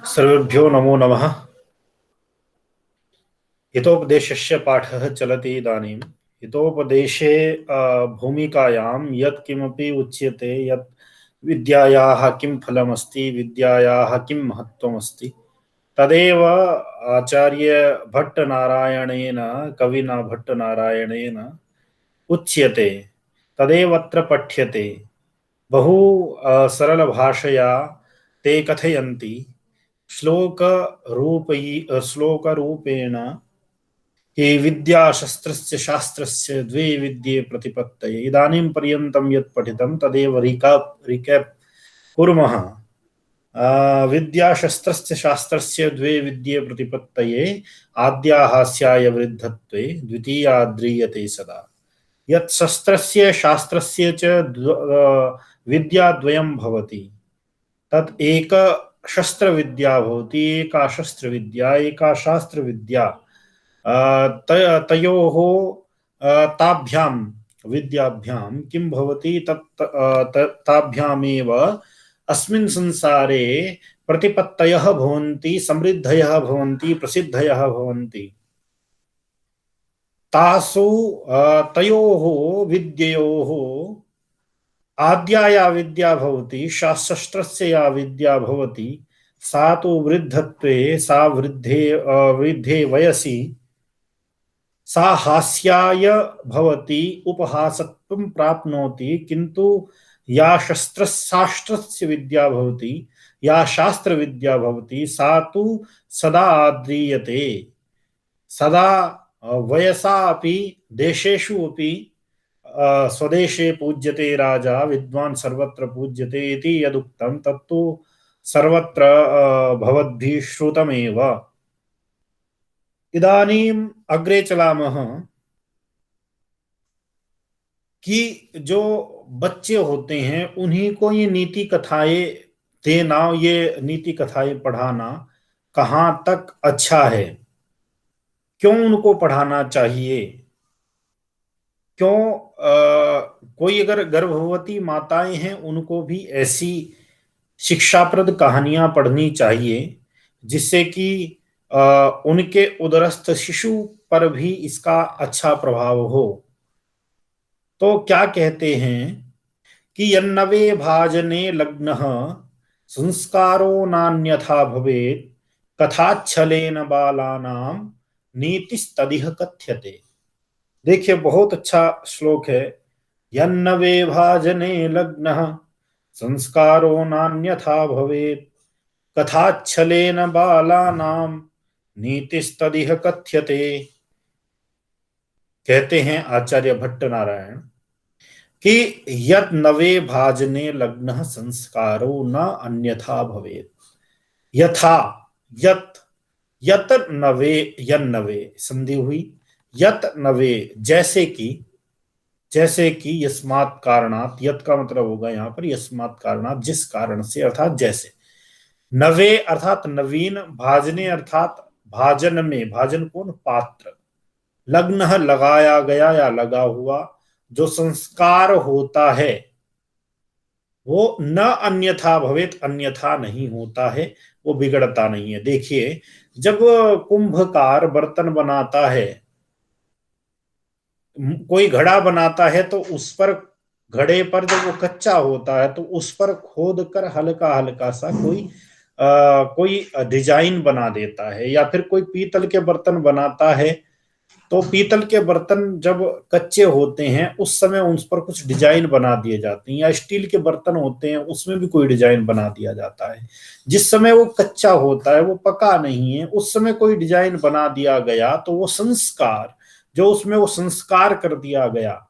सर्वेभ्यो नमो नमः। हितोपदेशस्य पाठः चलति इदानीं। हितोपदेशे भूमिकायां यत् किमपि उच्यते, यत् विद्यायाः किं फलमस्ति, विद्यायाः किं महत्त्वमस्ति, तदेव आचार्य भट्टनारायणेन, कविना भट्टनारायणेन उच्यते, तदेवत्र पठ्यते। बहु सरलभाषया ते कथयन्ति, श्लोकरूपेण ये विद्याशस्त्रस्य शास्त्रस्य द्वे विद्ये प्रतिपत्तये। इदानीं पर्यन्तं यत् पठितं तदेव रिकेप् कुर्मः। विद्याशस्त्रस्य शास्त्रस्य द्वे विद्ये प्रतिपत्तये आद्याः स्याय वृद्धत्वे द्वितीया ध्रियते सदा। यत् शस्त्रस्य शास्त्रस्य च विद्याद्वयं भवति, तत् एक शस्त्रविद्या भवति, एका शस्त्रविद्या, एका शास्त्रविद्या। तयोः ताभ्यां विद्याभ्यां किं भवति, ताभ्यामेव अस्मिन् संसारे प्रतिपत्तयः भवन्ति, समृद्धयः भवन्ति, प्रसिद्धयः भवन्ति। तासु तयोः विद्ययोः आद्या या विद्या भवति, शस्त्रस्य या विद्या भवति, सा तु वृद्धत्वे, सा वृद्धे वयसि सा हास्याय भवति, उपहासत्वं प्राप्नोति। किन्तु या शास्त्रस्य विद्या भवति, या शास्त्र विद्या भवति, सा तु सदा आद्रीयते। सदा वयसा अपि देशेषु अपि स्वदेशे पूज्यते राजा, विद्वान् सर्वत्र पूज्यते इति यदुक्तं, तत्तु सर्वत्र भवद्भिः श्रुतमेव। इदानीम् अग्रे चलामः कि जो बच्चे होते हैं उन्हीं को ये नीति कथाएं देना, ये नीति कथाएं पढ़ाना कहाँ तक अच्छा है, क्यों उनको पढ़ाना चाहिए, क्यों कोई अगर गर्भवती माताएं हैं उनको भी ऐसी शिक्षाप्रद कहानियां पढ़नी चाहिए, जिससे कि उनके उदरस्थ शिशु पर भी इसका अच्छा प्रभाव हो। तो क्या कहते हैं कि यन्नवे भाजने लग्नः संस्कारो नान्यथा भवेत्, कथाच्छलेन बालानां नीतिस्तदिह कथ्यते। देखिए, बहुत अच्छा श्लोक है। यन्नवे भाजने लग्नः संस्कारो नान्यथा भवेत्, कथाच्छलेन बालानां नीतिस्तदिह कथ्यते। कहते हैं आचार्य भट्टनारायण कि यत् नवे भाजने लग्नः संस्कारो न अन्यथा भवेत्। यथा, यत्, यत नवे, यन्नवे संधि हुई, यत नवे, जैसे कि यस्मात् कारणात्, यत का मतलब होगा यहाँ पर यस्मात् कारणात्, जिस कारण से, अर्थात जैसे। नवे अर्थात नवीन, भाजने अर्थात भाजन में, भाजन कौन, पात्र, लग्न लगाया गया या लगा हुआ, जो संस्कार होता है वो न अन्यथा भवेत, अन्यथा नहीं होता है, वो बिगड़ता नहीं है। देखिए, जब कुंभकार बर्तन बनाता है, कोई घड़ा बनाता है, तो उस पर, घड़े पर जब वो कच्चा होता है तो उस पर खोद कर हल्का हल्का सा कोई डिजाइन बना देता है। या फिर कोई पीतल के बर्तन बनाता है, तो पीतल के बर्तन जब कच्चे होते हैं उस समय उस पर कुछ डिजाइन बना दिए जाते हैं। या स्टील के बर्तन होते हैं, उसमें भी कोई डिजाइन बना दिया जाता है। जिस समय वो कच्चा होता है, वो पका नहीं है, उस समय कोई डिजाइन बना दिया गया, तो वो संस्कार, जो उसमें वो संस्कार कर दिया गया,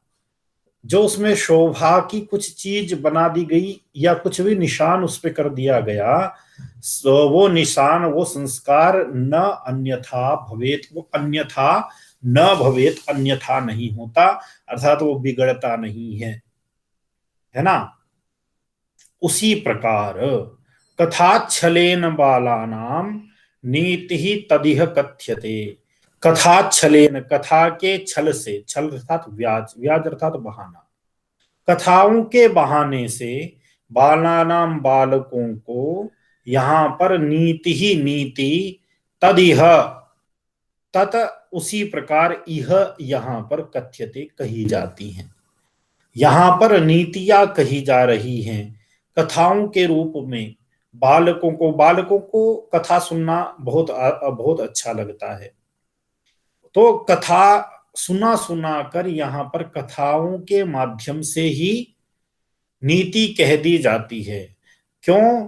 जो उसमें शोभा की कुछ चीज बना दी गई, या कुछ भी निशान उस पर कर दिया गया, वो निशान, वो संस्कार न अन्यथा भवेत, वो अन्यथा न भवेत, अन्यथा नहीं होता, अर्थात वो बिगड़ता नहीं है ना। उसी प्रकार कथाच्छलेन बालानां नीति तदिह कथ्यते। कथाच्छलेन, कथा के छल से, छल अर्थात व्याज, व्याज अर्थात बहाना, कथाओं के बहाने से बालानाम बालकों को यहाँ पर नीति ही नीति तदिह तत उसी प्रकार यह यहाँ पर कथ्यते कही जाती हैं। यहाँ पर नीतियां कही जा रही हैं कथाओं के रूप में। बालकों को कथा सुनना बहुत अच्छा लगता है। तो कथा सुना सुना कर यहाँ पर कथाओं के माध्यम से ही नीति कह दी जाती है। क्यों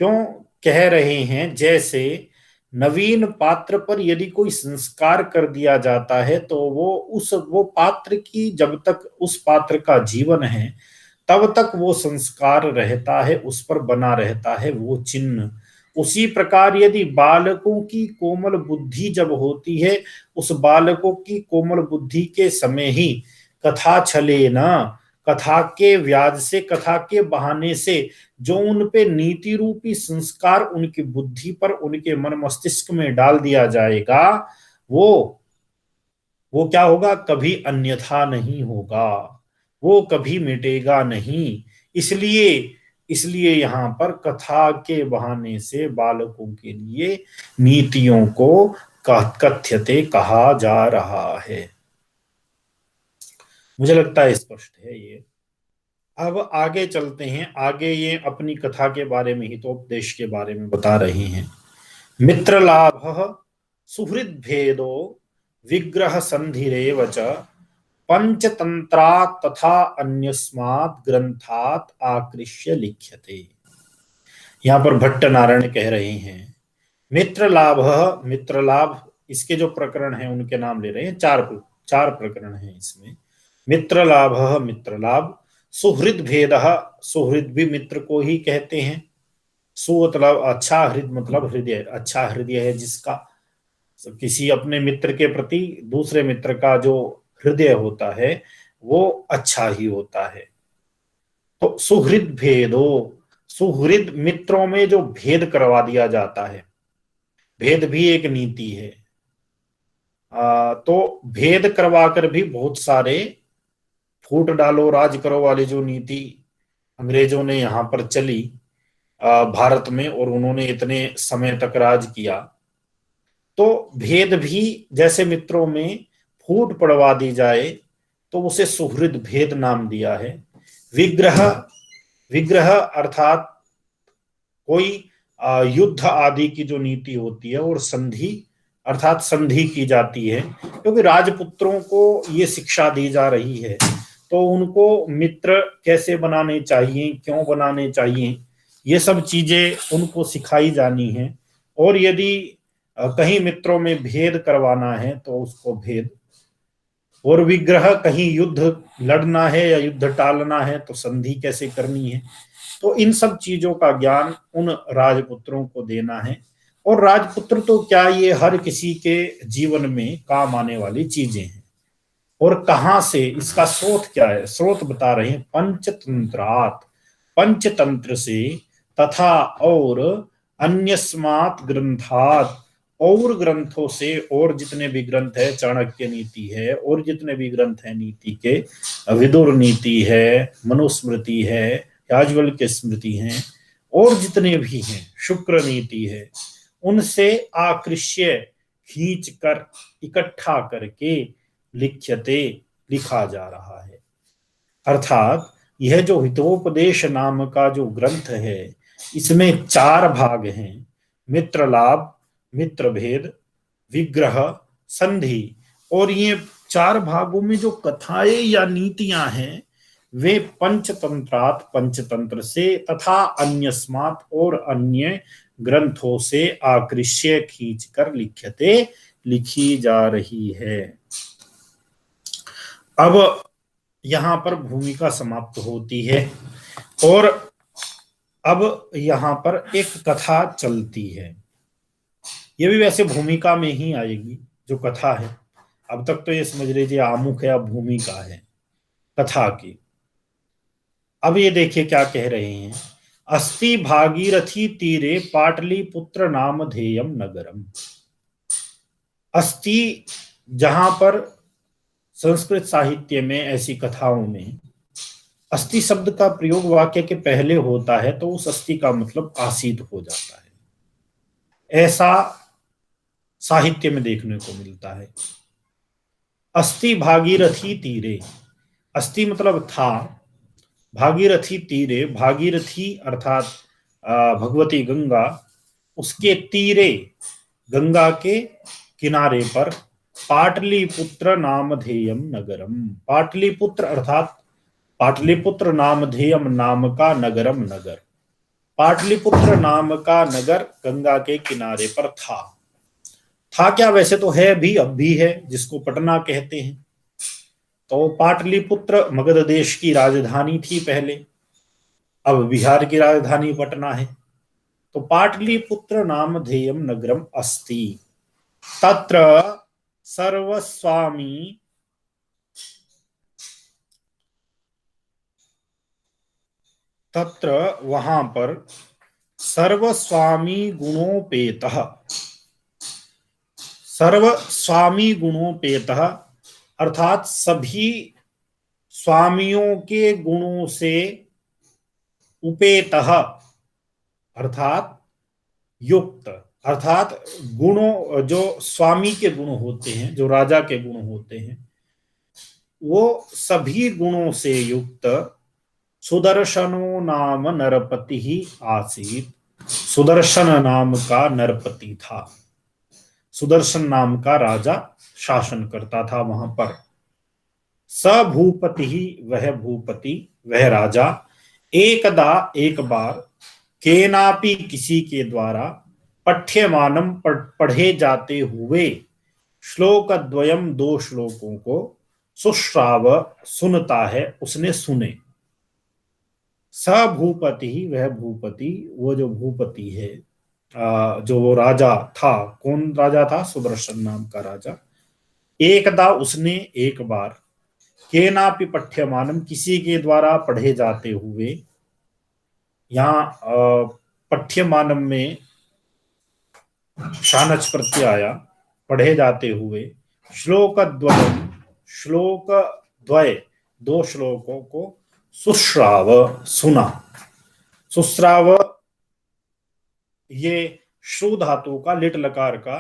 क्यों कह रहे हैं? जैसे नवीन पात्र पर यदि कोई संस्कार कर दिया जाता है तो वो पात्र की, जब तक उस पात्र का जीवन है तब तक वो संस्कार रहता है, उस पर बना रहता है वो चिन्ह। उसी प्रकार यदि बालकों की कोमल बुद्धि जब होती है, उस बालकों की कोमल बुद्धि के समय ही कथा छले ना, कथा के व्याज से, कथा के बहाने से जो उन पे नीति रूपी संस्कार उनकी बुद्धि पर, उनके मन मस्तिष्क में डाल दिया जाएगा, वो वो क्या होगा? कभी अन्यथा नहीं होगा, वो कभी मिटेगा नहीं। इसलिए इसलिए यहाँ पर कथा के बहाने से बालकों के लिए नीतियों को कथ्यते कहा जा रहा है। मुझे लगता है स्पष्ट है ये। अब आगे चलते हैं। आगे ये अपनी कथा के बारे में, हितोपदेश के बारे में बता रहे हैं। मित्र लाभ सुहृद भेदो विग्रह संधिरेव च पंचतंत्रात् तथा अन्यस्मात् ग्रंथात् आकृष्य लिख्यते। यहाँ पर भट्ट नारायण कह रहे हैं मित्र लाभ, मित्र लाभ, इसके जो प्रकरण हैं उनके नाम ले रहे हैं। चार प्रकरण हैं इसमें। मित्र लाभ, मित्र लाभ, सुहृद भेद, सुहृद भी मित्र को ही कहते हैं। सु मतलब अच्छा, हृद मतलब हृदय, अच्छा हृदय है जिसका, किसी अपने मित्र के प्रति दूसरे मित्र का जो हृदय होता है वो अच्छा ही होता है। तो सुहृद भेदो, सुहृद मित्रों में जो भेद करवा दिया जाता है, भेद भी एक नीति है। तो भेद करवाकर भी बहुत सारे फूट डालो राज करो वाली जो नीति अंग्रेजों ने यहाँ पर चली भारत में, और उन्होंने इतने समय तक राज किया, तो भेद भी जैसे मित्रों में फूट पड़वा दी जाए तो उसे सुहृद भेद नाम दिया है। विग्रह, विग्रह अर्थात कोई युद्ध आदि की जो नीति होती है, और संधि अर्थात संधि की जाती है, क्योंकि राजपुत्रों को ये शिक्षा दी जा रही है तो उनको मित्र कैसे बनाने चाहिए, क्यों बनाने चाहिए, ये सब चीजें उनको सिखाई जानी है। और यदि कहीं मित्रों में भेद करवाना है तो उसको भेद, और विग्रह कहीं युद्ध लड़ना है या युद्ध टालना है तो संधि कैसे करनी है। तो इन सब चीजों का ज्ञान उन राजपुत्रों को देना है। और राजपुत्र तो क्या, ये हर किसी के जीवन में काम आने वाली चीजें हैं। और कहां से, इसका स्रोत क्या है? स्रोत बता रहे हैं पंचतंत्रात्, पंचतंत्र से, तथा और अन्यस्मात् ग्रंथात्, और ग्रंथों से, और जितने भी ग्रंथ है, चाणक्य नीति है, और जितने भी ग्रंथ है नीति के, विदुर नीति है, मनुस्मृति है, याज्ञवल्क्य स्मृति है, और जितने भी हैं, शुक्र नीति है, उनसे आकृष्य खींच कर इकट्ठा करके लिख्यते लिखा जा रहा है। अर्थात यह जो हितोपदेश नाम का जो ग्रंथ है, इसमें 4 भाग हैं। मित्र लाभ, मित्र भेद, विग्रह, संधि। और ये 4 भागों में जो कथाएं या नीतियां हैं वे पंचतंत्रात्, पंचतंत्र से, तथा अन्यस्मात्, और अन्य ग्रंथों से आकृष्य खींचकर लिख्यते लिखी जा रही है। अब यहां पर भूमिका समाप्त होती है और अब यहां पर एक कथा चलती है। ये भी वैसे भूमिका में ही आएगी जो कथा है। अब तक तो ये समझ लीजिए आमुख है, अब भूमिका है कथा की। अब ये देखिए क्या कह रहे हैं। अस्ति भागीरथी तीरे पाटलिपुत्र नामधेयम नगरम। अस्ति, जहां पर संस्कृत साहित्य में ऐसी कथाओं में अस्थि शब्द का प्रयोग वाक्य के पहले होता है तो उस अस्थि का मतलब आसीत हो जाता है, ऐसा साहित्य में देखने को मिलता है। अस्थि भागीरथी तीरे, अस्थि मतलब था, भागीरथी तीरे, भागीरथी अर्थात भगवती गंगा, उसके तीरे, गंगा के किनारे पर, पाटलिपुत्र नामधेयम नगरम, पाटलिपुत्र अर्थात पाटलिपुत्र नामधेयम नाम का नगरम नगर, पाटलिपुत्र नाम का नगर गंगा के किनारे पर था क्या, वैसे तो है भी, अब भी है, जिसको पटना कहते हैं। तो पाटलिपुत्र मगध देश की राजधानी थी पहले, अब बिहार की राजधानी पटना है। तो पाटलिपुत्र नामधेयम नगरम अस्ति, तत्र सर्वस्वामी, तत्र वहां पर, सर्वस्वामी गुणोपेतः, सर्वस्वामी गुणोपेतः अर्थात सभी स्वामियों के गुणों से, उपेतः अर्थात युक्त, अर्थात गुणों, जो स्वामी के गुण होते हैं, जो राजा के गुण होते हैं, वो सभी गुणों से युक्त सुदर्शनो नाम नरपति ही आसीत, सुदर्शन नाम का नरपति था, सुदर्शन नाम का राजा शासन करता था वहां पर। स भूपति ही, वह भूपति, वह राजा, एकदा एक बार, केनापि किसी के द्वारा, पठ्यमानम पढ़े जाते हुए, श्लोक द्वयम दो श्लोकों को, सुश्राव सुनता है, उसने सुने। स भूपति ही, वह भूपति, वो जो भूपति है, जो वो राजा था, कौन राजा था, सुदर्शन नाम का राजा, एकदा उसने एक बार, केनापि पठ्यमानम किसी के द्वारा पढ़े जाते हुए, यहाँ पठ्यमानम में शानच प्रत्यय आया, पढ़े जाते हुए, श्लोक द्वयम, श्लोक द्वय, दो श्लोकों को, सुश्राव सुना, सुश्राव ये श्रु धातु का लिट लकार का,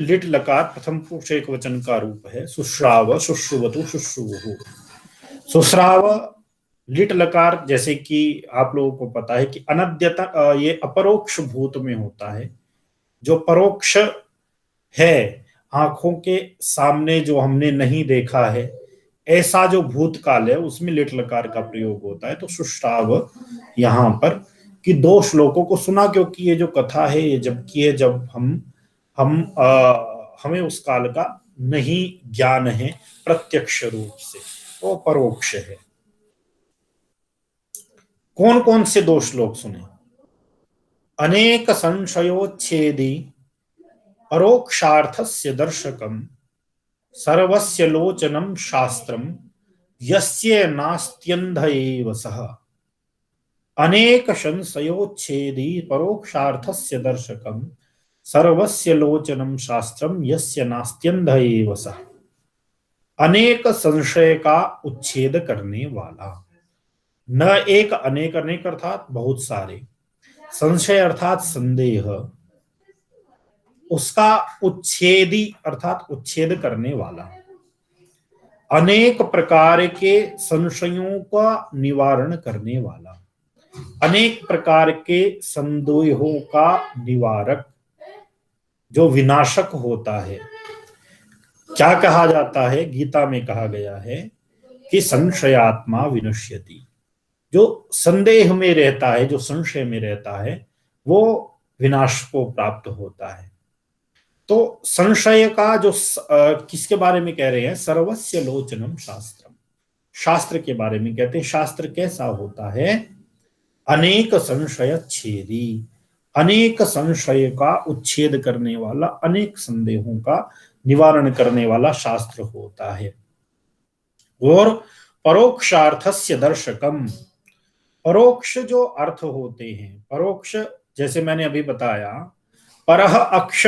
लिट लकार प्रथम पुरुष एक वचन का रूप है, सुश्राव, शुश्रुवतु, शुश्रुवहु, सुश्राव लिट लकार, जैसे कि आप लोगों को पता है कि अनद्यता, ये अपरोक्ष भूत में होता है, जो परोक्ष है, आंखों के सामने जो हमने नहीं देखा है, ऐसा जो भूतकाल है उसमें लिट लकार का प्रयोग होता है। तो सुश्राव यहां पर कि दो श्लोकों को सुना, क्योंकि ये जो कथा है ये जब की है जब हमें उस काल का नहीं ज्ञान है प्रत्यक्ष रूप से, तो परोक्ष है। कौन कौन से दो श्लोक सुने? अनेक संशयोच्छेदी परोक्षार्थस्य दर्शकम, सर्वस्य लोचनम शास्त्रम, यस्य नास्त्यंध एव सः, अनेक संशयोच्छेदी परोक्षार्थस्य दर्शकम, सर्वस्य लोचनम शास्त्रम, यस्य नास्त्यंध एव सः, अनेक संशय का उच्छेद करने वाला, न एक, अनेक, अनेक अर्थात बहुत सारे, संशय अर्थात संदेह, उसका उच्छेदी अर्थात उच्छेद करने वाला, अनेक प्रकार के संशयों का निवारण करने वाला, अनेक प्रकार के संदेहों का निवारक, जो विनाशक होता है। क्या कहा जाता है, गीता में कहा गया है कि संशयात्मा विनश्यति, जो संदेह में रहता है, जो संशय में रहता है, वो विनाश को प्राप्त होता है। तो संशय का जो किसके बारे में कह रहे हैं, सर्वस्य लोचनम शास्त्रम, शास्त्र के बारे में कहते हैं। शास्त्र कैसा होता है, अनेक संशय छेदी, अनेक संशय का उच्छेद करने वाला, अनेक संदेहों का निवारण करने वाला शास्त्र होता है। और परोक्षार्थस्य दर्शकम, परोक्ष जो अर्थ होते हैं, परोक्ष जैसे मैंने अभी बताया, परह अक्ष,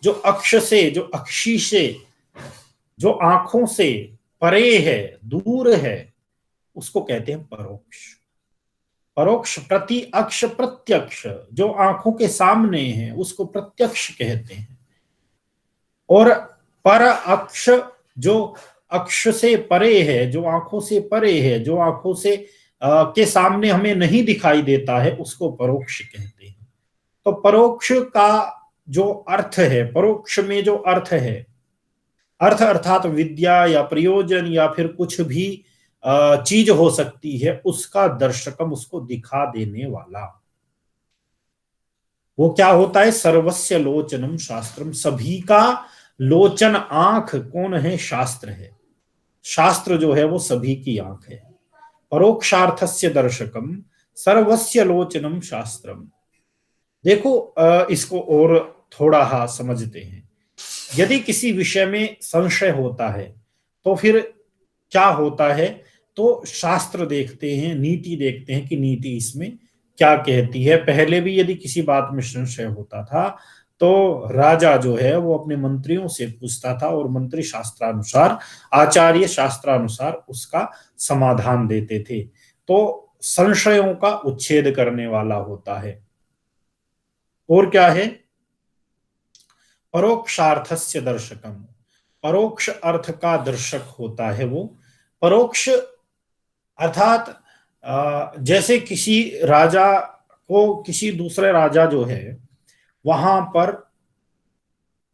जो अक्ष से, जो अक्षी से, जो आंखों से परे है, दूर है, उसको कहते हैं परोक्ष। परोक्ष प्रति अक्ष प्रत्यक्ष, जो आंखों के सामने है उसको प्रत्यक्ष कहते हैं। और पर अक्ष, जो अक्ष से परे है, जो आंखों से परे है, जो आंखों से के सामने हमें नहीं दिखाई देता है, उसको परोक्ष कहते हैं। तो परोक्ष का जो अर्थ है, परोक्ष में जो अर्थ है, अर्थ अर्थात विद्या या प्रयोजन या फिर कुछ भी चीज हो सकती है, उसका दर्शकम, उसको दिखा देने वाला, वो क्या होता है? सर्वस्य लोचनम शास्त्रम, सभी का लोचन, आंख कौन है? शास्त्र है। शास्त्र जो है वो सभी की आंख है। परोक्षार्थस्य दर्शकम सर्वस्य लोचनम शास्त्रम। देखो इसको और थोड़ा हा समझते हैं। यदि किसी विषय में संशय होता है तो फिर क्या होता है? तो शास्त्र देखते हैं, नीति देखते हैं कि नीति इसमें क्या कहती है। पहले भी यदि किसी बात में संशय होता था तो राजा जो है वो अपने मंत्रियों से पूछता था और मंत्री शास्त्रानुसार, आचार्य शास्त्रानुसार उसका समाधान देते थे। तो संशयों का उच्छेद करने वाला होता है। और क्या है? परोक्षार्थस्य दर्शकम, परोक्ष अर्थ का दर्शक होता है वो। परोक्ष अर्थात जैसे किसी राजा को किसी दूसरे राजा जो है वहां पर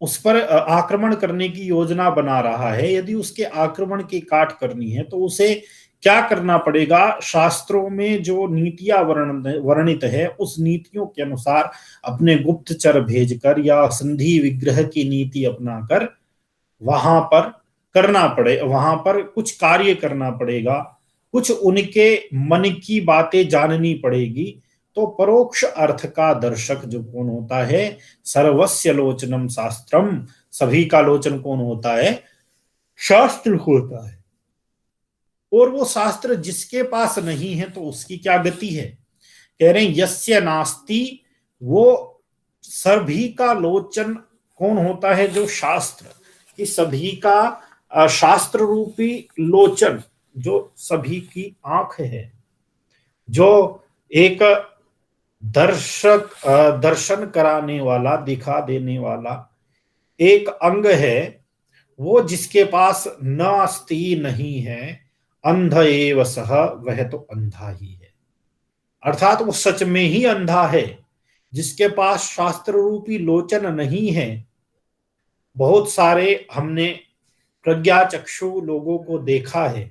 उस पर आक्रमण करने की योजना बना रहा है, यदि उसके आक्रमण की काट करनी है तो उसे क्या करना पड़ेगा? शास्त्रों में जो नीतियां वर्णित है उस नीतियों के अनुसार अपने गुप्तचर भेजकर या संधि विग्रह की नीति अपनाकर वहां पर करना पड़े, वहां पर कुछ कार्य करना पड़ेगा, कुछ उनके मन की बातें जाननी पड़ेगी। तो परोक्ष अर्थ का दर्शक जो कौन होता है? सर्वस्य लोचनम शास्त्रम, सभी का लोचन कौन होता है? शास्त्र होता है। और वो शास्त्र जिसके पास नहीं है तो उसकी क्या गति है? कह रहे हैं यस्य नास्ति, वो सभी का लोचन कौन होता है? जो शास्त्र, कि सभी का शास्त्र रूपी लोचन, जो सभी की आंख है, जो एक दर्शन कराने वाला, दिखा देने वाला एक अंग है, वो जिसके पास नास्ति नहीं है, अंध एव सह, वह तो अंधा ही है। अर्थात वो सच में ही अंधा है जिसके पास शास्त्र रूपी लोचन नहीं है। बहुत सारे हमने प्रज्ञा चक्षु लोगों को देखा है,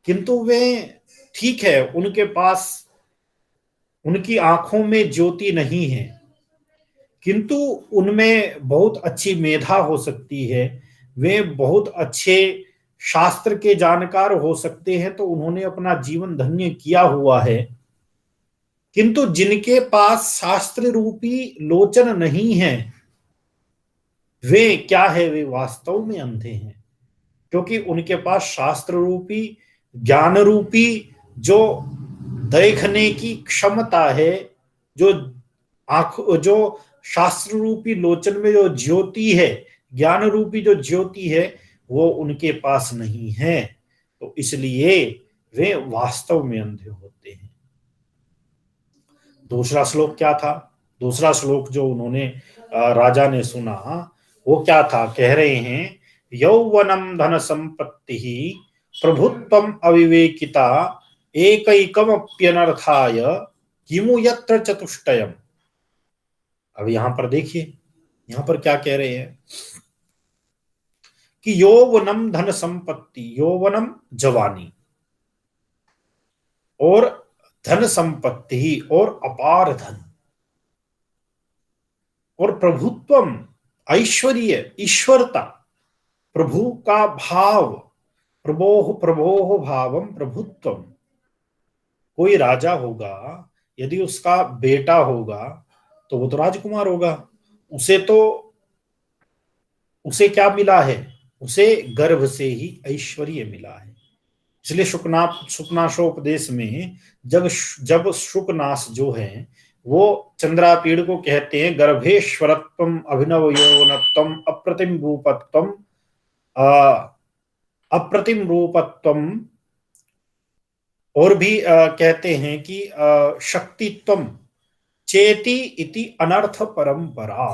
किंतु वे ठीक है, उनके पास, उनकी आंखों में ज्योति नहीं है, किंतु उनमें बहुत अच्छी मेधा हो सकती है, वे बहुत अच्छे शास्त्र के जानकार हो सकते हैं, तो उन्होंने अपना जीवन धन्य किया हुआ है। किंतु जिनके पास शास्त्र रूपी लोचन नहीं है, वे क्या है? वे वास्तव में अंधे हैं, क्योंकि उनके पास शास्त्र रूपी, ज्ञान रूपी जो देखने की क्षमता है, जो आंख, जो शास्त्र रूपी लोचन में जो ज्योति है, ज्ञान रूपी जो ज्योति है, वो उनके पास नहीं है। तो इसलिए वे वास्तव में अंधे होते हैं। दूसरा श्लोक क्या था? दूसरा श्लोक जो उन्होंने राजा ने सुना, वो क्या था? कह रहे हैं यौवनम धन संपत्ति प्रभुत्वम अविवेकिता एकैकमप्यनर्थाय किमु यत्र चतुष्टयम। अब यहां पर देखिए, यहां पर क्या कह रहे हैं कि यौवनम धन संपत्ति, यौवनम जवानी, और धन संपत्ति और अपार धन, और प्रभुत्वम ऐश्वर्य, ईश्वरता, प्रभु का भाव, प्रभोह प्रभोह भावम प्रभुत्वम। कोई राजा होगा, यदि उसका बेटा होगा तो वो तो राजकुमार होगा, उसे तो, उसे क्या मिला है? उसे गर्भ से ही ऐश्वर्य मिला है। इसलिए शुकनाशोपदेश में जब जब शुकनाश जो है वो चंद्रापीड़ को कहते हैं गर्भेश्वरत्वम अभिनव यौवनत्वम अप्रतिम रूपत्वम, अप्रतिम रूपत्वम और भी कहते हैं कि शक्तित्वम चेति इति अनर्थ परंपरा,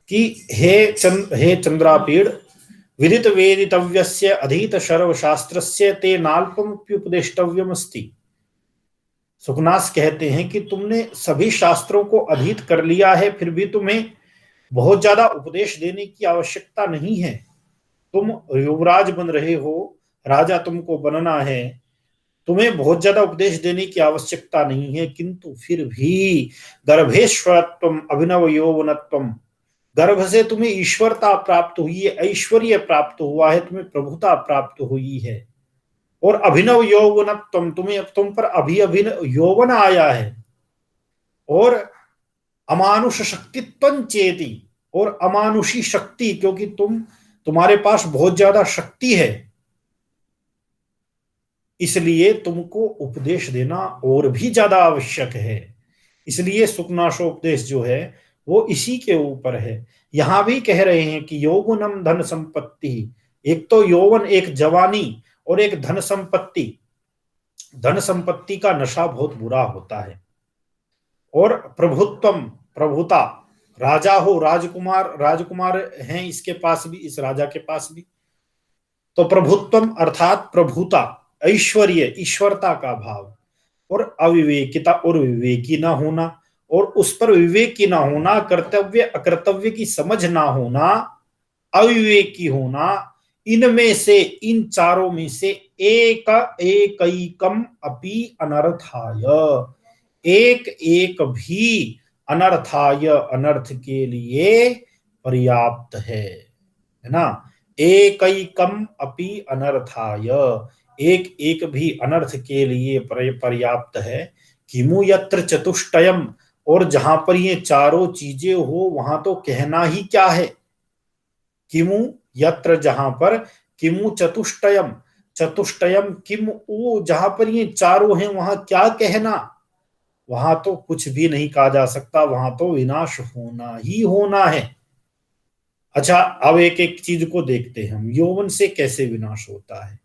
कि हे चंद्रापीड़, विदित वेदितव्यस्य अधीत शर्व शास्त्रस्य ते नाल्पमुप्युपदेष्टव्यमस्ति। सुखनास कहते हैं कि तुमने सभी शास्त्रों को अधीत कर लिया है, फिर भी तुम्हें बहुत ज्यादा उपदेश देने की आवश्यकता नहीं है। तुम युवराज बन रहे हो, राजा तुमको बनना है, तुम्हें बहुत ज्यादा उपदेश देने की आवश्यकता नहीं है, किंतु फिर भी गर्भेश्वरत्वम अभिनव यौवनत्वम, गर्भ से तुम्हें ईश्वरता प्राप्त हुई है, ऐश्वर्य प्राप्त हुआ है, तुम्हें प्रभुता प्राप्त हुई है, और अभिनव यौवनत्वम, तुम पर अभी अभिनव यौवन आया है, और अमानुष शक्तित्व चेती, और अमानुषी शक्ति, क्योंकि तुम्हारे पास बहुत ज्यादा शक्ति है, इसलिए तुमको उपदेश देना और भी ज्यादा आवश्यक है। इसलिए सुखनाशोपदेश जो है वो इसी के ऊपर है। यहां भी कह रहे हैं कि यौवनम धन संपत्ति, एक तो यौवन, एक जवानी, और एक धन संपत्ति। धन संपत्ति का नशा बहुत बुरा होता है। और प्रभुत्वम, प्रभुता, राजा हो, राजकुमार, राजकुमार हैं इसके पास भी, इस राजा के पास भी, तो प्रभुत्वम अर्थात प्रभुता, ऐश्वर्य, ईश्वरता का भाव, और अविवेकिता, और विवेकी ना होना, और उस पर विवेकी ना होना, कर्तव्य अकर्तव्य की समझ ना होना, अविवेकी होना, इनमें से, इन चारों में से एक एकैकम अपि अनर्थाय, एक एक भी अनर्थाय, अनर्थ के लिए पर्याप्त है ना। एकैकम अपि अनर्थाय, एक एक भी अनर्थ के लिए पर्याप्त है। किमु यत्र चतुष्टयम, और जहां पर ये चारों चीजें हो वहां तो कहना ही क्या है। किमु यत्र, जहां पर, किमु चतुष्टयम, चतुष्टयम किम उ, जहां पर ये चारों हैं वहां क्या कहना, वहां तो कुछ भी नहीं कहा जा सकता, वहां तो विनाश होना ही होना है। अच्छा, अब एक एक चीज को देखते हैं हम, यौवन से कैसे विनाश होता है।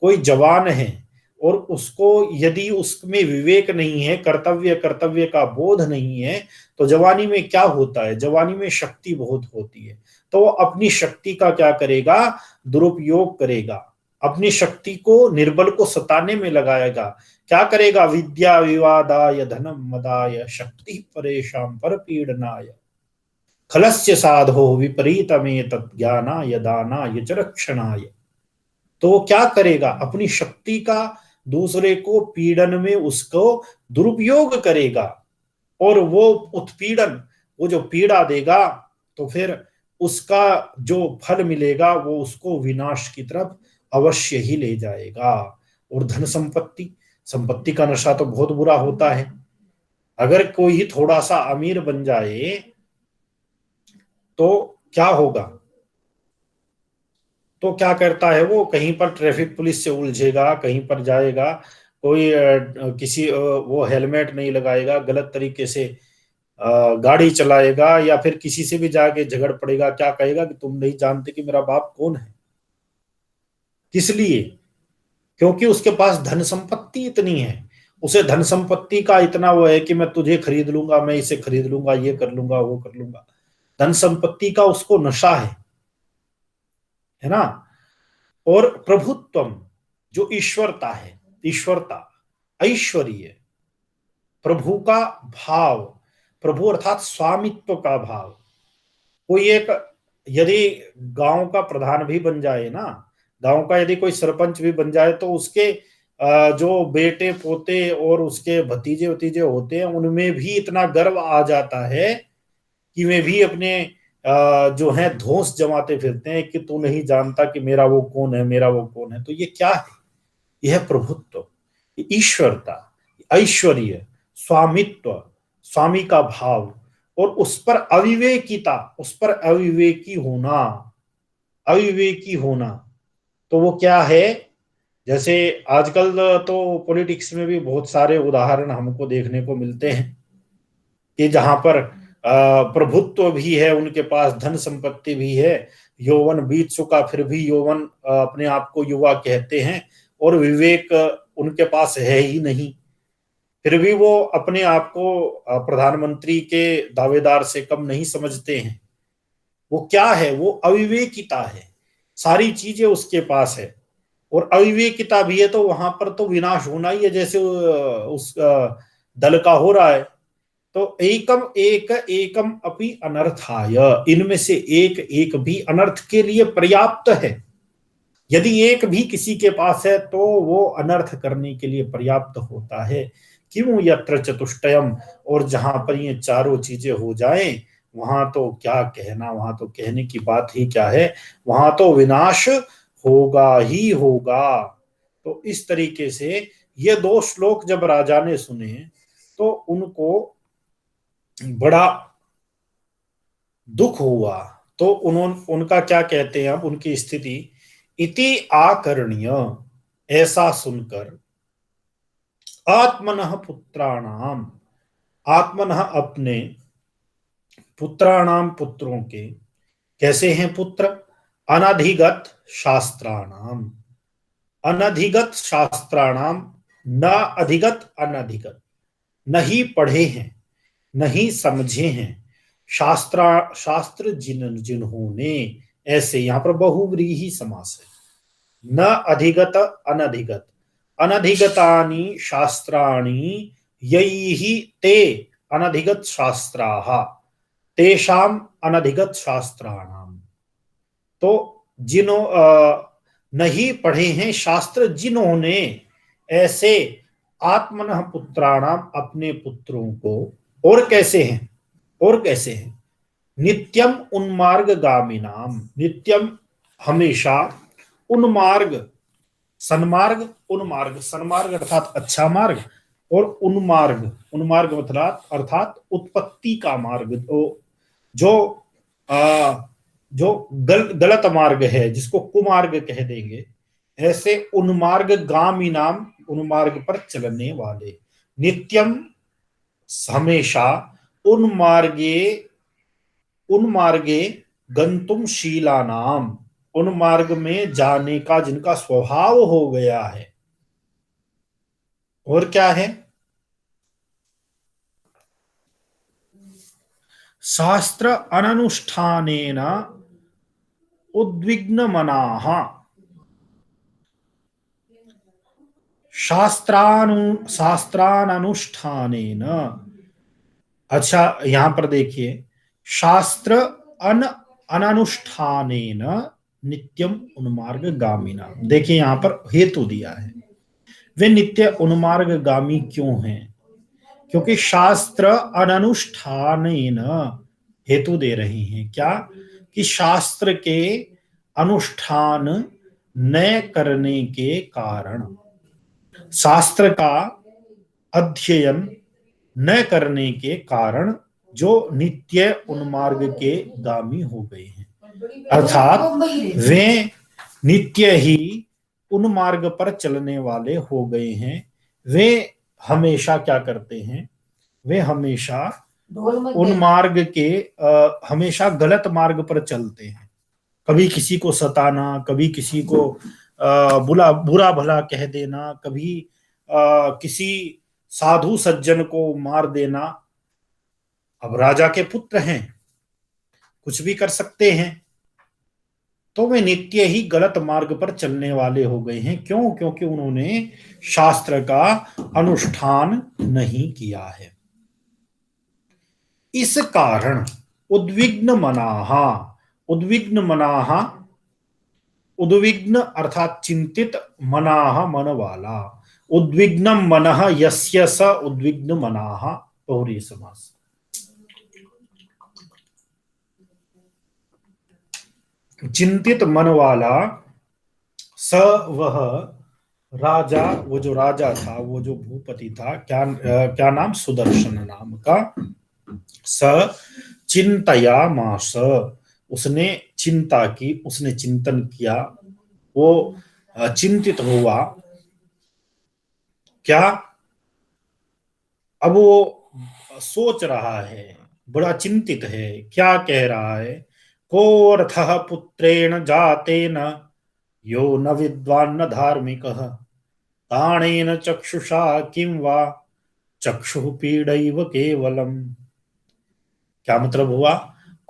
कोई जवान है और उसको यदि उसमें विवेक नहीं है, कर्तव्य कर्तव्य का बोध नहीं है, तो जवानी में क्या होता है, जवानी में शक्ति बहुत होती है, तो वो अपनी शक्ति का क्या करेगा, दुरुपयोग करेगा, अपनी शक्ति को, निर्बल को सताने में लगाएगा। क्या करेगा, विद्या विवादाय धनम मदाय शक्ति परेशान पर पीड़नाय, खलस्य साधो विपरीतमेत ज्ञानाय दानाय च रक्षणाय। तो वो क्या करेगा, अपनी शक्ति का दूसरे को पीड़न में उसको दुरुपयोग करेगा, और वो उत्पीड़न, वो जो पीड़ा देगा, तो फिर उसका जो फल मिलेगा वो उसको विनाश की तरफ अवश्य ही ले जाएगा। और धन संपत्ति, संपत्ति का नशा तो बहुत बुरा होता है। अगर कोई थोड़ा सा अमीर बन जाए तो क्या होगा, तो क्या करता है वो, कहीं पर ट्रैफिक पुलिस से उलझेगा, कहीं पर जाएगा, कोई किसी वो हेलमेट नहीं लगाएगा, गलत तरीके से गाड़ी चलाएगा, या फिर किसी से भी जाके झगड़ पड़ेगा, क्या कहेगा कि तुम नहीं जानते कि मेरा बाप कौन है। किस लिए, क्योंकि उसके पास धन संपत्ति इतनी है, उसे धन संपत्ति का इतना वो है कि मैं तुझे खरीद लूंगा, मैं इसे खरीद लूंगा, ये कर लूंगा, वो कर लूंगा। धन संपत्ति का उसको नशा है ना। और प्रभुत्वम, जो ईश्वरता है, ईश्वरता, ऐश्वर्य, प्रभु का भाव, प्रभु अर्थात स्वामित्व का भाव। कोई एक यदि गांव का प्रधान भी बन जाए ना, गांव का यदि कोई सरपंच भी बन जाए, तो उसके जो बेटे पोते और उसके भतीजे भतीजे होते हैं, उनमें भी इतना गर्व आ जाता है कि वे भी अपने जो है धौंस जमाते फिरते हैं कि तू नहीं जानता कि मेरा वो कौन है, मेरा वो कौन है। तो ये क्या है, यह प्रभुत्व, ईश्वरता, ऐश्वर्य, स्वामित्व, स्वामी का भाव, और उस पर अविवेकिता, उस पर अविवेकी होना, अविवेकी होना। तो वो क्या है, जैसे आजकल तो पॉलिटिक्स में भी बहुत सारे उदाहरण हमको देखने को मिलते हैं कि जहां पर प्रभुत्व भी है, उनके पास धन संपत्ति भी है, यौवन बीत चुका फिर भी यौवन अपने आप को युवा कहते हैं, और विवेक उनके पास है ही नहीं, फिर भी वो अपने आप को प्रधानमंत्री के दावेदार से कम नहीं समझते हैं। वो क्या है, वो अविवेकिता है, सारी चीजें उसके पास है, और अविवेकिता भी है तो वहां पर तो विनाश होना ही है, जैसे उस दल का हो रहा है। तो एकम अपि अनर्थाय, इनमें से एक एक भी अनर्थ के लिए पर्याप्त है। यदि एक भी किसी के पास है तो वो अनर्थ करने के लिए पर्याप्त होता है। क्यों यत्र चतुष्टयम, और जहां पर ये चारों चीजें हो जाएं, वहां तो क्या कहना, वहां तो कहने की बात ही क्या है, वहां तो विनाश होगा ही होगा। तो इस तरीके से ये दो श्लोक जब राजा ने सुने तो उनको बड़ा दुख हुआ। तो उनका क्या कहते हैं अब उनकी स्थिति, इति आकर्ण्य, ऐसा सुनकर, आत्मनः पुत्राणाम, आत्मनः अपने, पुत्राणाम पुत्रों के, कैसे हैं पुत्र, अनधिगत शास्त्राणाम, अनधिगत शास्त्राणाम, न अधिगत अनधिगत, नहीं पढ़े हैं, नहीं समझे हैं, शास्त्र जिन्होंने, ऐसे यहां पर बहुव्रीहि समास है, न अधिगत अनधिगत, अनधिगतानि शास्त्राणि यैः ते अनधिगत शास्त्राः, तेषाम अनधिगत शास्त्राणाम। तो नहीं पढ़े हैं शास्त्र जिन्होंने, ऐसे आत्मनः पुत्राणाम, अपने पुत्रों को, और कैसे हैं, और कैसे हैं, नित्यम उन्मार्ग गामिनाम, नित्यम हमेशा, उन्मार्ग सन्मार्ग, उन्मार्ग सन्मार्ग अर्थात अच्छा मार्ग, और उन्मार्ग, उन्मार्ग मतलब अर्थात उत्पत्ति का मार्ग, तो जो जो गलत मार्ग है, जिसको कुमार्ग कह देंगे, ऐसे उन्मार्ग गामी नाम, उन्मार्ग पर चलने वाले, नित्यम हमेशा, उन्मार्गे, उन्मार्गे गंतुम शीला नाम, उन मार्ग में जाने का जिनका स्वभाव हो गया है। और क्या है, शास्त्र अननुष्ठानेन उद्विग्न मनाः, शास्त्रानुष्ठानेन, अच्छा यहां पर देखिए, शास्त्र अन अननुष्ठानेन नित्यम उन्मार्ग गामिना, देखिए यहां पर हेतु दिया है, वे नित्य उन्मार्ग गामी क्यों हैं, क्योंकि शास्त्र अननुष्ठानेन, हेतु दे रही हैं क्या, कि शास्त्र के अनुष्ठान न करने के कारण, शास्त्र का अध्ययन न करने के कारण जो नित्य उन्मार्ग के गामी हो गए हैं, अर्थात वे नित्य ही उन्मार्ग पर चलने वाले हो गए हैं। वे हमेशा क्या करते हैं, वे हमेशा उन्मार्ग के हमेशा गलत मार्ग पर चलते हैं, कभी किसी को सताना, कभी किसी को बुरा भला कह देना, कभी किसी साधु सज्जन को मार देना। अब राजा के पुत्र हैं, कुछ भी कर सकते हैं, तो वे नित्य ही गलत मार्ग पर चलने वाले हो गए हैं। क्यों, क्योंकि उन्होंने शास्त्र का अनुष्ठान नहीं किया है। इस कारण उद्विग्न मनाहा, उद्विग्न मनाहा, उद्विग्न अर्थात चिंतित, मनाहा मन वाला, उद्विग्नम मनः यस्य स उद्विग्न मनाहा, बहुरी समास। चिंतित मन वाला, स वह, राजा, वो जो राजा था, वो जो भूपति था, क्या नाम, सुदर्शन नाम का, स चिंतया मास, उसने चिंता की, उसने चिंतन किया, वो चिंतित हुआ, क्या, अब वो सोच रहा है, बड़ा चिंतित है, क्या कह रहा है, कोऽर्थः पुत्रेण जातेन यो न विद्वान् न धार्मिकः, ताणेन चक्षुषा किं वा चक्षु पीड़ैव केवलम। क्या मतलब हुआ?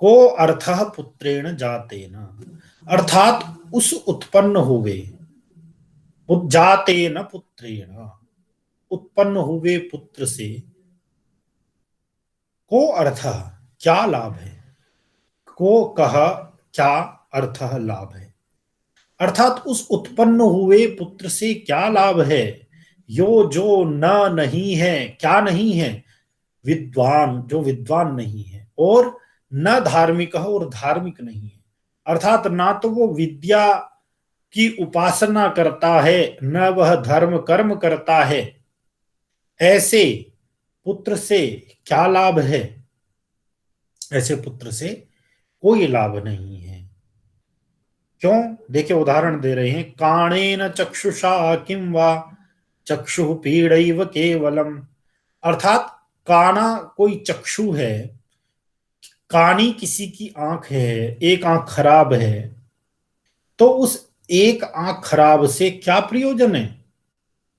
को अर्थः पुत्रेण जातेन, अर्थात उस उत्पन्न हुए, जातेन पुत्रेण, उत्पन्न हुए पुत्र से, को अर्थ, क्या लाभ है, को कह, क्या अर्थ लाभ है, अर्थात उस उत्पन्न हुए पुत्र से क्या लाभ है, यो जो न नहीं है, क्या नहीं है, विद्वान, जो विद्वान नहीं है, और न धार्मिक है, और धार्मिक नहीं है। अर्थात ना तो वो विद्या की उपासना करता है, न वह धर्म कर्म करता है, ऐसे पुत्र से क्या लाभ है? ऐसे पुत्र से कोई लाभ नहीं है। क्यों? देखिए उदाहरण दे रहे हैं, काणेन चक्षुषा किम वा चक्षु पीड़ैव केवलम। अर्थात काना कोई चक्षु है, कानी किसी की आंख है, एक आंख खराब है, तो उस एक आंख खराब से क्या प्रयोजन है?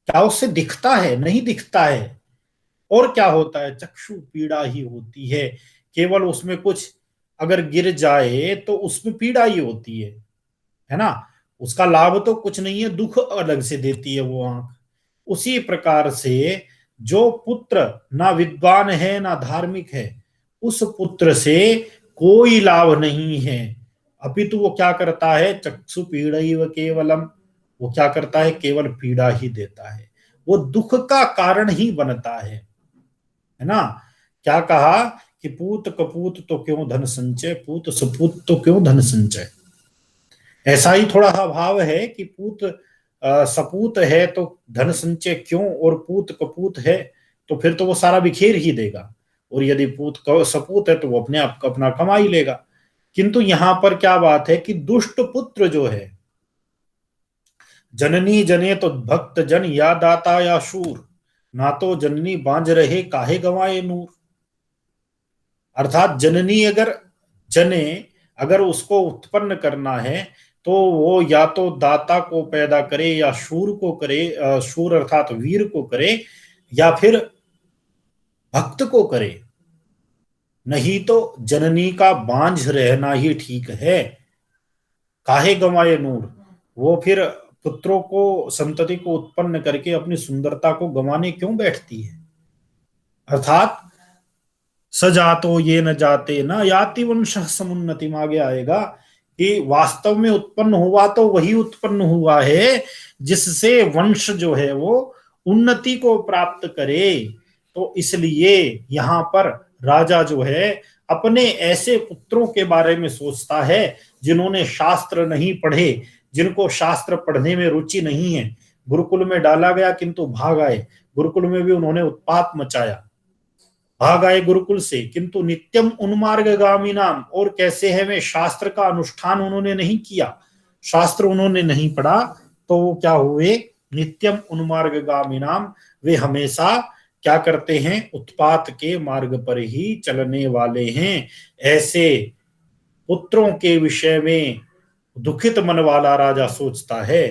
क्या उससे दिखता है? नहीं दिखता है। और क्या होता है? चक्षु पीड़ा ही होती है, केवल उसमें कुछ अगर गिर जाए तो उसमें पीड़ा ही होती है ना। उसका लाभ तो कुछ नहीं है, दुख अलग से देती है वो आंख। उसी प्रकार से जो पुत्र ना विद्वान है ना धार्मिक है, उस पुत्र से कोई लाभ नहीं है, अपितु वो क्या करता है? चक्षु पीड़ैव केवलम, वो क्या करता है? केवल पीड़ा ही देता है, वो दुख का कारण ही बनता है ना। क्या कहा कि पूत कपूत तो क्यों धन संचय, पूत सपूत तो क्यों धन संचय। ऐसा ही थोड़ा सा भाव है कि पूत सपूत है तो धन संचय क्यों, और पूत कपूत है तो फिर तो वो सारा बिखेर ही देगा, और यदि पूत सपूत है तो वो अपने आप अपना कमा ही लेगा। किंतु यहां पर क्या बात है कि दुष्ट पुत्र जो है, जननी जने तो भक्त जन, या दाता या शूर, ना तो जननी बांझ रहे काहे गंवाए नूर। अर्थात जननी अगर जने, अगर उसको उत्पन्न करना है तो वो या तो दाता को पैदा करे या शूर को करे, शूर अर्थात वीर को करे, या फिर भक्त को करे, नहीं तो जननी का बांझ रहना ही ठीक है। काहे गंवाए नूर, वो फिर पुत्रों को, संतति को उत्पन्न करके अपनी सुंदरता को गंवाने क्यों बैठती है। अर्थात सजातो ये न जाते न याति वंश समुन्नति, में आगे आएगा कि वास्तव में उत्पन्न हुआ तो वही उत्पन्न हुआ है जिससे वंश जो है वो उन्नति को प्राप्त करे। तो इसलिए यहां पर राजा जो है अपने ऐसे पुत्रों के बारे में सोचता है जिन्होंने शास्त्र नहीं पढ़े, जिनको शास्त्र पढ़ने में रुचि नहीं है। गुरुकुल में डाला गया किंतु भाग आए, गुरुकुल में भी उन्होंने उत्पात मचाया, भाग आए गुरुकुल से, किंतु नित्यम उन्मार्गगामी नाम, और कैसे है वे, शास्त्र का अनुष्ठान उन्होंने नहीं किया, शास्त्र उन्होंने नहीं पढ़ा, तो वो क्या हुए? नित्यम उन्मार्गगामी नाम, वे हमेशा क्या करते हैं? उत्पात के मार्ग पर ही चलने वाले हैं। ऐसे पुत्रों के विषय में दुखित मन वाला राजा सोचता है।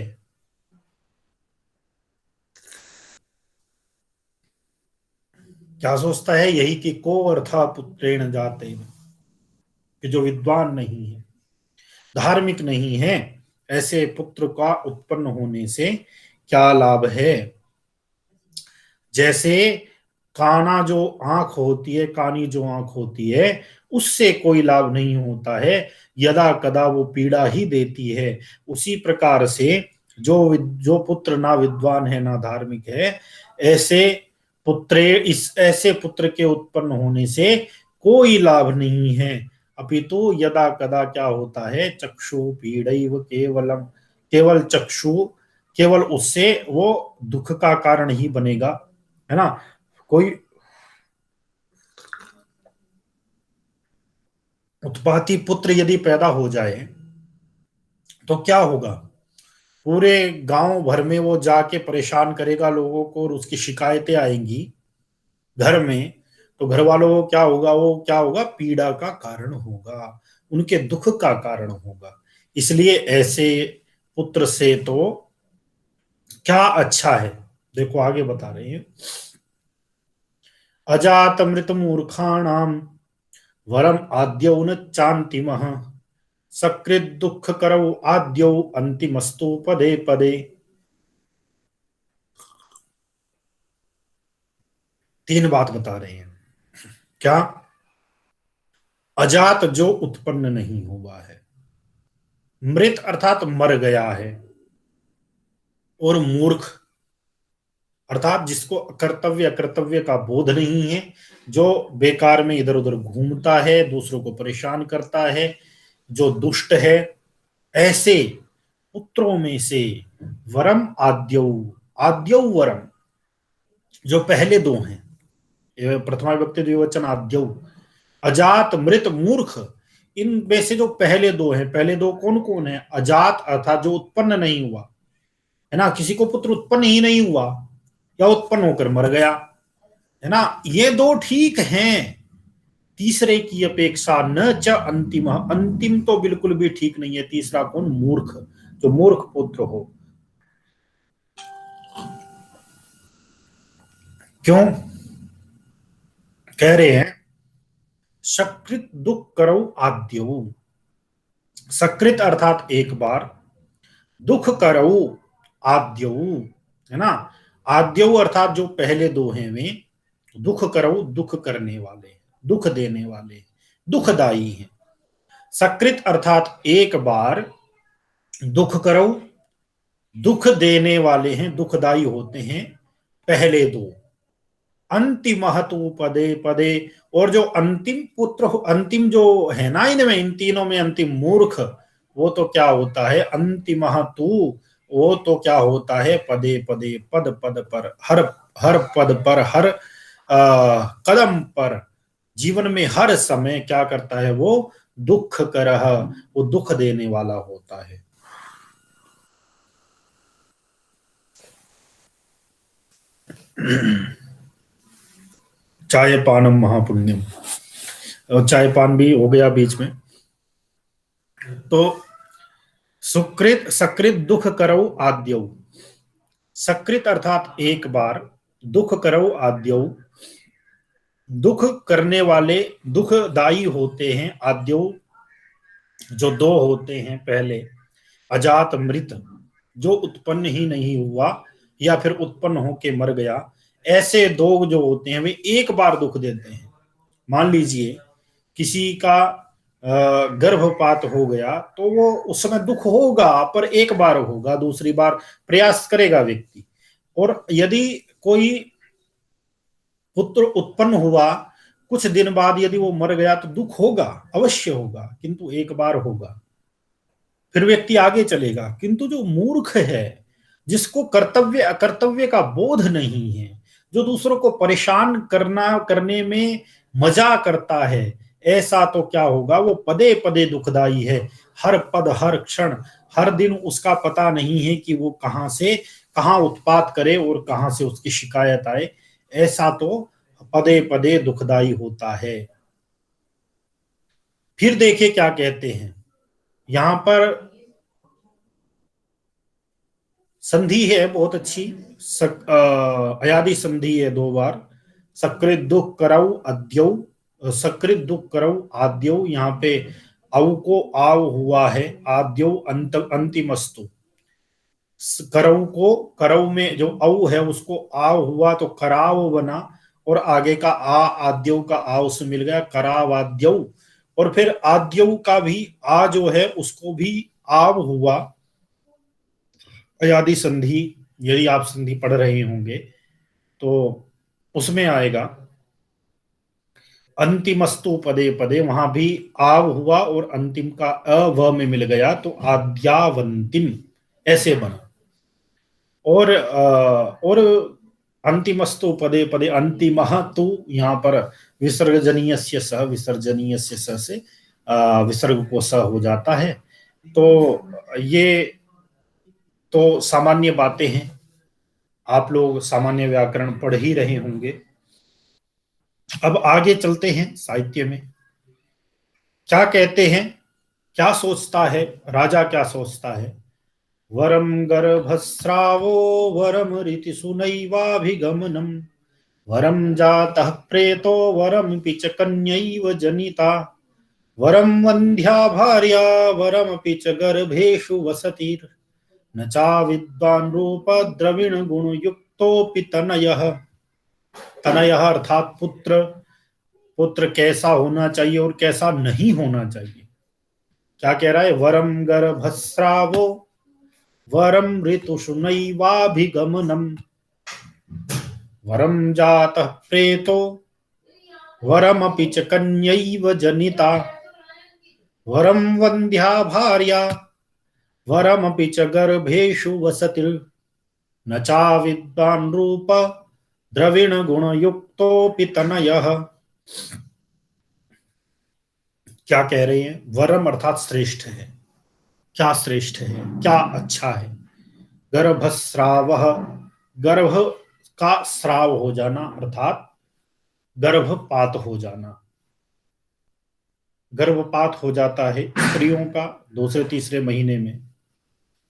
क्या सोचता है? यही कि को अर्था पुत्रेण जाते, कि जो विद्वान नहीं है, धार्मिक नहीं है, ऐसे पुत्र का उत्पन्न होने से क्या लाभ है। जैसे काना जो आंख होती है, कानी जो आंख होती है, उससे कोई लाभ नहीं होता है, यदा कदा वो पीड़ा ही देती है। उसी प्रकार से जो पुत्र ना विद्वान है ना धार्मिक है, ऐसे ऐसे पुत्र के उत्पन्न होने से कोई लाभ नहीं है, अपितु यदा कदा क्या होता है? चक्षु पीड़ैव केवलम, केवल चक्षु, केवल उससे वो दुख का कारण ही बनेगा, है ना। कोई उत्पाती पुत्र यदि पैदा हो जाए तो क्या होगा? पूरे गांव भर में वो जाके परेशान करेगा लोगों को, और उसकी शिकायतें आएंगी घर में, तो घर वालों को क्या होगा? वो क्या होगा? पीड़ा का कारण होगा, उनके दुख का कारण होगा। इसलिए ऐसे पुत्र से तो क्या अच्छा है। देखो आगे बता रहे हैं, अजात मृत मूर्खाणाम वरम आद्यौ न चान्तिमः, सकृत दुख करौ आद्यौ अंतिमस्तु पदे पदे। तीन बात बता रहे हैं। क्या? अजात जो उत्पन्न नहीं हुआ है, मृत अर्थात मर गया है, और मूर्ख अर्थात जिसको कर्तव्य अकर्तव्य का बोध नहीं है, जो बेकार में इधर उधर घूमता है, दूसरों को परेशान करता है, जो दुष्ट है, ऐसे पुत्रों में से वरम आद्यौ, आद्यौ वरम जो पहले दो हैं, प्रथमा विभक्ति द्विवचन आद्यौ, अजात मृत मूर्ख, इन में से जो पहले दो हैं, पहले दो कौन कौन है? अजात अर्थात जो उत्पन्न नहीं हुआ है ना, किसी को पुत्र उत्पन्न ही नहीं हुआ या उत्पन्न होकर मर गया है ना, ये दो ठीक हैं तीसरे की अपेक्षा। न च अंतिम, अंतिम तो बिल्कुल भी ठीक नहीं है। तीसरा कौन? मूर्ख, जो मूर्ख पुत्र हो। क्यों? कह रहे हैं सकृत दुख करो आद्यऊ, सकृत अर्थात एक बार, दुख करो आद्यऊ है ना, आद्यऊ अर्थात जो पहले दो हैं वे दुख करो, दुख करने वाले, दुख देने वाले, दुखदाई हैं। सकृत अर्थात एक बार, दुख करो दुख देने वाले हैं, दुखदाई होते हैं पहले दो। अंतिम तु पदे पदे, और जो अंतिम पुत्र, अंतिम जो है ना इनमें, इन तीनों में अंतिम मूर्ख, वो तो क्या होता है? अंतिम तु, वो तो क्या होता है? पदे पदे, पद पद पर, हर हर पद पर, हर कदम पर, जीवन में हर समय क्या करता है वो? दुख करह, वो दुख देने वाला होता है। चाय पानम महापुण्यम, और चाय पान भी हो गया बीच में। तो सुकृत सकृत दुख करो आद्यौ, सकृत अर्थात एक बार, दुख करो आद्यौ, दुख करने वाले, दुखदाई होते हैं आद्यौ, जो दो होते हैं पहले। अजात मृत, जो उत्पन्न ही नहीं हुआ या फिर उत्पन्न होके मर गया, ऐसे दो जो होते हैं वे एक बार दुख देते हैं। मान लीजिए किसी का गर्भपात हो गया, तो वो उस समय दुख होगा, पर एक बार होगा, दूसरी बार प्रयास करेगा व्यक्ति। और यदि कोई पुत्र उत्पन्न हुआ, कुछ दिन बाद यदि वो मर गया, तो दुख होगा, अवश्य होगा, किंतु एक बार होगा, फिर व्यक्ति आगे चलेगा। किंतु जो मूर्ख है, जिसको कर्तव्य अकर्तव्य का बोध नहीं है, जो दूसरों को परेशान करने में मजा करता है, ऐसा तो क्या होगा? वो पदे पदे दुखदाई है, हर पद हर क्षण, हर दिन उसका पता नहीं है कि वो कहां से कहां उत्पात करे और कहां से उसकी शिकायत आए। ऐसा तो पदे पदे दुखदाई होता है। फिर देखिए क्या कहते हैं यहां पर, संधि है बहुत अच्छी, अयादि संधि है दो बार। सकृत दुख करऊ अद्यौ, सकृत दुख करऊ आद्यौ, यहाँ पे औ को आव हुआ है, आद्यौ अंत अंतिमस्तु। करऊ को, करऊ में जो औ है उसको आव हुआ तो कराव बना, और आगे का आ आद्यौ का आ उससे मिल गया, करावाद्यौ। और फिर आद्यौ का भी आ जो है उसको भी आव हुआ, अयादि संधि, यदि आप संधि पढ़ रहे होंगे तो उसमें आएगा अंतिमस्तु पदे पदे, वहां भी आव हुआ और अंतिम का अ व में मिल गया, तो आद्यावंतिम ऐसे बना। और अंतिमस्तु पदे पदे, अंतिमः तु यहाँ पर विसर्जनीयस्य स, विसर्जनीयस्य स से विसर्ग को स हो जाता है। तो ये तो सामान्य बातें हैं, आप लोग सामान्य व्याकरण पढ़ ही रहे होंगे। अब आगे चलते हैं साहित्य में, क्या कहते हैं, क्या सोचता है राजा, क्या सोचता है। वरम गर्भस्रावो वरम ऋतिषु नैवाभिगमनम् वरम जातः प्रेतो वरमपि च कन्यैव जनिता वरम वन्ध्या भार्या वरमपि च गर्भेषु वसतिर् न चा विद्वान् रूप द्रविण गुण युक्तोऽपि तनयः। तनयः अर्थात पुत्र। पुत्र कैसा होना चाहिए और कैसा नहीं होना चाहिए। क्या कह रहा है? वरम गर्भस्रावो वरम ऋतुषु नैवाभिगमनम् वरम जातः प्रेतो वरमपि च कन्यैव जनिता वरम वन्ध्या भार्या वरमपि च गर्भेषु वसतिर् न चा विद्वान् रूप द्रविण गुण युक्तोऽपि तनयः। क्या कह रहे हैं? वरम अर्थात श्रेष्ठ है। क्या श्रेष्ठ है, क्या अच्छा है? गर्भस्रावः, गर्भ का स्राव हो जाना अर्थात गर्भपात हो जाना। गर्भपात हो जाता है स्त्रियों का दूसरे तीसरे महीने में,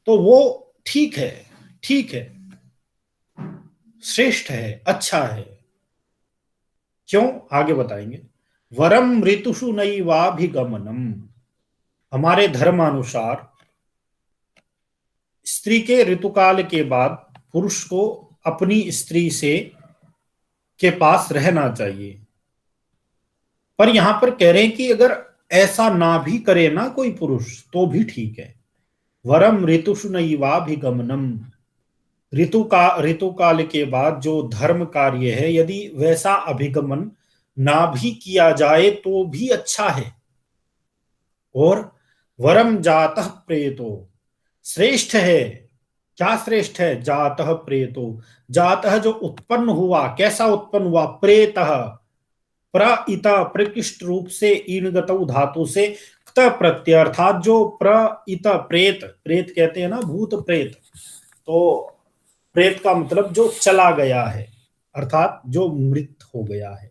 तो वो ठीक है, ठीक है, श्रेष्ठ है, अच्छा है। क्यों? आगे बताएंगे। वरम ऋतुषु नैवाभिगमनम, हमारे धर्मानुसार स्त्री के ऋतुकाल के बाद पुरुष को अपनी स्त्री से के पास रहना चाहिए। पर यहां पर कह रहे हैं कि अगर ऐसा ना भी करे ना कोई पुरुष तो भी ठीक है। वरम ऋतुषु नैवाभिगमनम, ऋतुकाल के बाद जो धर्म कार्य है यदि वैसा अभिगमन ना भी किया जाए तो भी अच्छा है। और वरम जातः प्रेतो, श्रेष्ठ है। क्या श्रेष्ठ है? जातः प्रेतो, जातः जो उत्पन्न हुआ, कैसा उत्पन्न हुआ? प्रेतः, प्रइता प्रकृष्ट रूप से ईणगतौ धातु से क्त प्रत्यय, अर्थात जो प्रइता प्रेत, प्रेत कहते हैं ना भूत प्रेत, तो प्रेत का मतलब जो चला गया है अर्थात जो मृत हो गया है।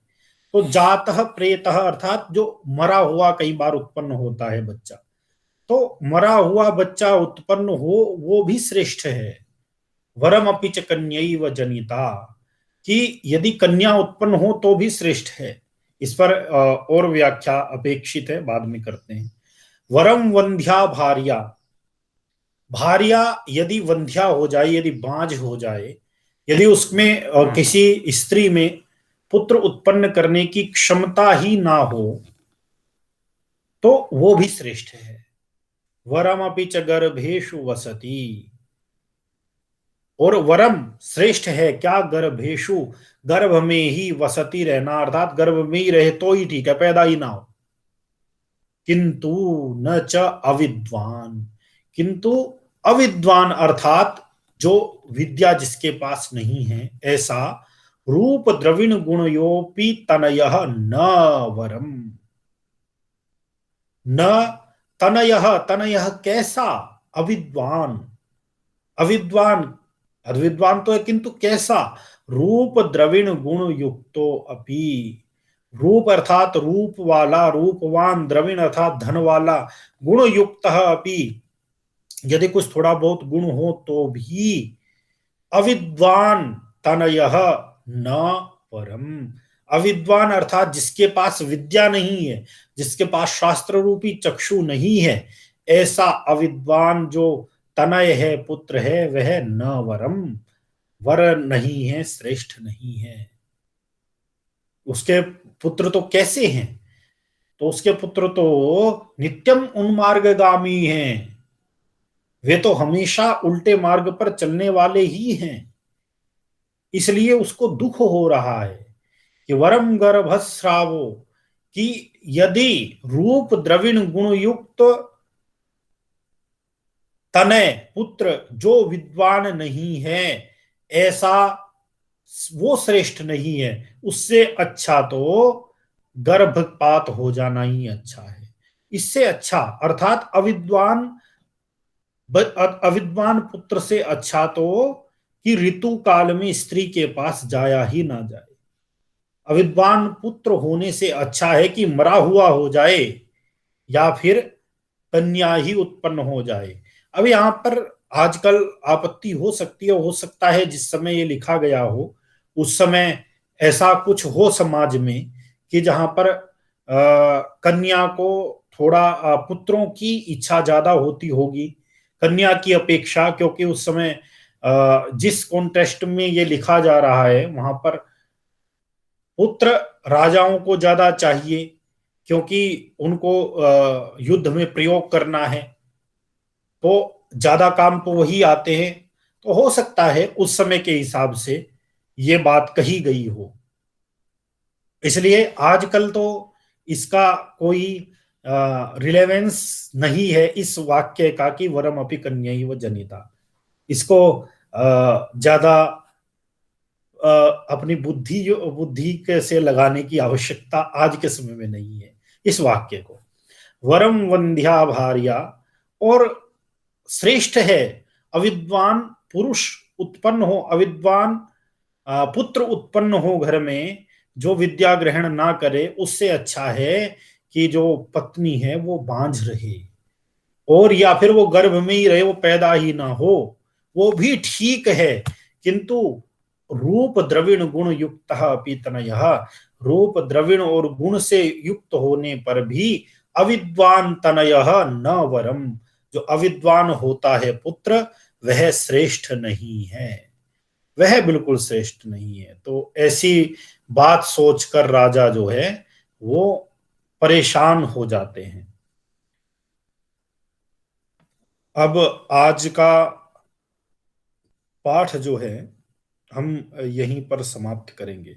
तो जातः प्रेतः अर्थात जो मरा हुआ कई बार उत्पन्न होता है बच्चा, तो मरा हुआ बच्चा उत्पन्न हो वो भी श्रेष्ठ है। वरम अपि च कन्यैव जनिता, कि यदि कन्या उत्पन्न हो तो भी श्रेष्ठ है। इस पर और व्याख्या अपेक्षित है, बाद में करते हैं। वरम वंध्या भार्या, भार्या यदि वंध्या हो जाए, यदि बांझ हो जाए, यदि उसमें किसी स्त्री में पुत्र उत्पन्न करने की क्षमता ही ना हो तो वो भी श्रेष्ठ है। वरम अपि च गर्भेषु वसति, और वरम श्रेष्ठ है क्या? गर्भेषु, गर्भ में ही वसती रहना, अर्थात गर्भ में ही रहे तो ही ठीक है, पैदा ही ना हो। किंतु न च अविद्वान, किंतु अविद्वान अर्थात जो विद्या जिसके पास नहीं है ऐसा, रूप द्रविण गुणयोपि तनयः न वरम, न तनयः, तनयः कैसा? अविद्वान, अविद्वान, अविद्वान तो है किंतु कैसा? रूप द्रविण गुण युक्तो अपि, रूप अर्थात रूप वाला, रूपवान, द्रविण अर्थात धन वाला, गुण युक्त अपि, यदि कुछ थोड़ा बहुत गुण हो तो भी, अविद्वान तनयः न परम, अविद्वान अर्थात जिसके पास विद्या नहीं है, जिसके पास शास्त्र रूपी चक्षु नहीं है, ऐसा अविद्वान जो तनय है, पुत्र है, वह न वरम, वर नहीं है, श्रेष्ठ नहीं है। उसके पुत्र तो कैसे हैं? तो उसके पुत्र तो नित्यम उन्मार्गगामी हैं, वे तो हमेशा उल्टे मार्ग पर चलने वाले ही हैं। इसलिए उसको दुख हो रहा है कि वरम गर्भस्रावो, कि यदि रूप द्रविण गुण युक्त तनय पुत्र जो विद्वान नहीं है ऐसा, वो श्रेष्ठ नहीं है, उससे अच्छा तो गर्भपात हो जाना ही अच्छा है। इससे अच्छा अर्थात अविद्वान, अविद्वान पुत्र से अच्छा तो कि ऋतु काल में स्त्री के पास जाया ही ना जाए। अविद्वान पुत्र होने से अच्छा है कि मरा हुआ हो जाए या फिर कन्या ही उत्पन्न हो जाए। अब यहां पर आजकल आपत्ति हो सकती है, हो सकता है जिस समय ये लिखा गया हो उस समय ऐसा कुछ हो समाज में कि जहां पर कन्या को थोड़ा पुत्रों की इच्छा ज्यादा होती होगी कन्या की अपेक्षा, क्योंकि उस समय जिस कॉन्टेस्ट में ये लिखा जा रहा है वहां पर पुत्र राजाओं को ज्यादा चाहिए, क्योंकि उनको युद्ध में प्रयोग करना है, तो ज्यादा काम तो वही आते हैं। तो हो सकता है उस समय के हिसाब से ये बात कही गई हो, इसलिए आजकल तो इसका कोई रिलेवेंस नहीं है इस वाक्य का कि वरम अपि कन्यैव जनिता। इसको ज्यादा अपनी बुद्धि बुद्धि के से लगाने की आवश्यकता आज के समय में नहीं है इस वाक्य को। वरम वंध्या भार्या, और श्रेष्ठ है अविद्वान पुरुष उत्पन्न हो, अविद्वान पुत्र उत्पन्न हो घर में जो विद्या ग्रहण ना करे, उससे अच्छा है कि जो पत्नी है वो बांझ रहे, और या फिर वो गर्भ में ही रहे, वो पैदा ही ना हो, वो भी ठीक है। किंतु रूप द्रविण गुण युक्त अपि तनयः, रूप द्रविण और गुण से युक्त होने पर भी अविद्वान तनयः न वरम, जो अविद्वान होता है पुत्र वह श्रेष्ठ नहीं है, वह बिल्कुल श्रेष्ठ नहीं है। तो ऐसी बात सोचकर राजा जो है वो परेशान हो जाते हैं। अब आज का पाठ जो है हम यहीं पर समाप्त करेंगे।